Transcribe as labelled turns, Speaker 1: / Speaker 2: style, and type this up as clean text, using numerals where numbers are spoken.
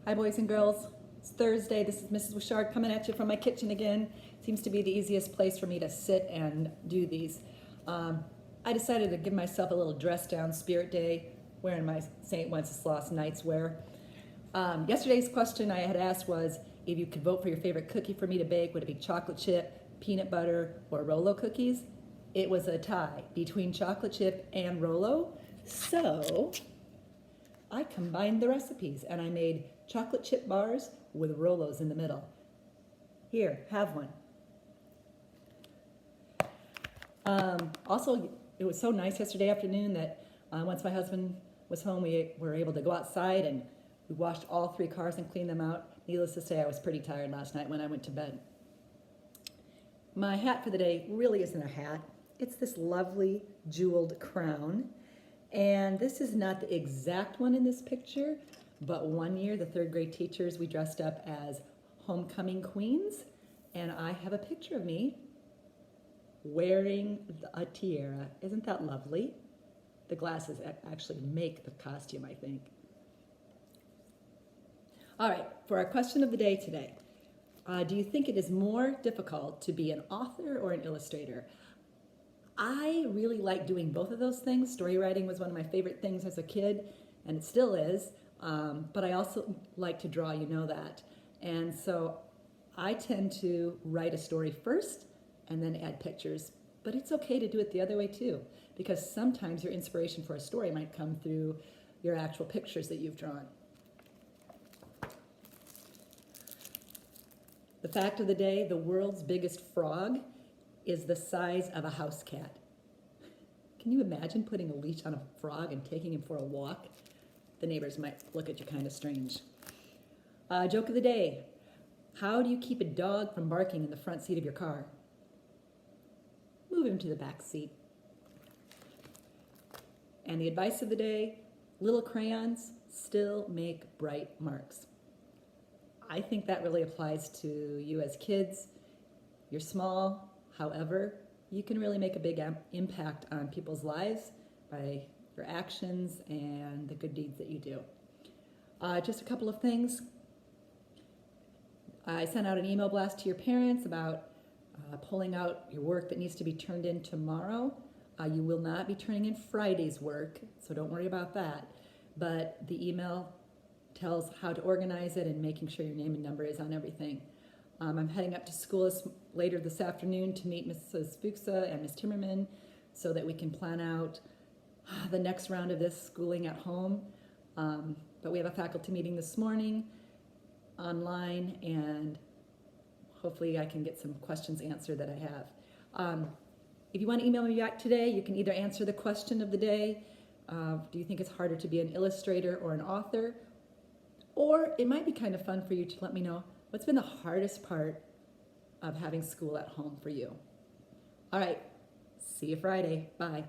Speaker 1: Hi, boys and girls. It's Thursday. This is Mrs. Wishart coming at you from my kitchen again. Seems to be the easiest place for me to sit and do these. I decided to give myself a little dress down spirit day, wearing my St. Wenceslas Knights wear. Yesterday's question I had asked was, if you could vote for your favorite cookie for me to bake, would it be chocolate chip, peanut butter, or Rolo cookies? It was a tie between chocolate chip and Rolo. So I combined the recipes and I made chocolate chip bars with Rolos in the middle. Here, have one. Also, it was so nice yesterday afternoon that once my husband was home, we were able to go outside and we washed all 3 cars and cleaned them out. Needless to say, I was pretty tired last night when I went to bed. My hat for the day really isn't a hat. It's this lovely jeweled crown. And this is not the exact one in this picture, but one year, the 3rd grade teachers, we dressed up as homecoming queens. And I have a picture of me wearing a tiara. Isn't that lovely? The glasses actually make the costume, I think. All right, for our question of the day today, do you think it is more difficult to be an author or an illustrator? I really like doing both of those things. Story writing was one of my favorite things as a kid, and it still is. But I also like to draw, you know that. And so I tend to write a story first and then add pictures. But it's okay to do it the other way too, because sometimes your inspiration for a story might come through your actual pictures that you've drawn. The fact of the day, the world's biggest frog is the size of a house cat. Can you imagine putting a leash on a frog and taking him for a walk? The neighbors might look at you kind of strange. Joke of the day. How do you keep a dog from barking in the front seat of your car? Move him to the back seat. And the advice of the day, little crayons still make bright marks. I think that really applies to you as kids. You're small, however, you can really make a big impact on people's lives by your actions and the good deeds that you do. Just a couple of things. I sent out an email blast to your parents about pulling out your work that needs to be turned in tomorrow. You will not be turning in Friday's work, so don't worry about that. But the email tells how to organize it and making sure your name and number is on everything. I'm heading up to school later this afternoon to meet Mrs. Fuchsa and Ms. Timmerman so that we can plan out the next round of this schooling at home. But we have a faculty meeting this morning online, and hopefully I can get some questions answered that I have. If you want to email me back today, you can either answer the question of the day, do you think it's harder to be an illustrator or an author? Or it might be kind of fun for you to let me know what's been the hardest part of having school at home for you. All right, see you Friday. Bye.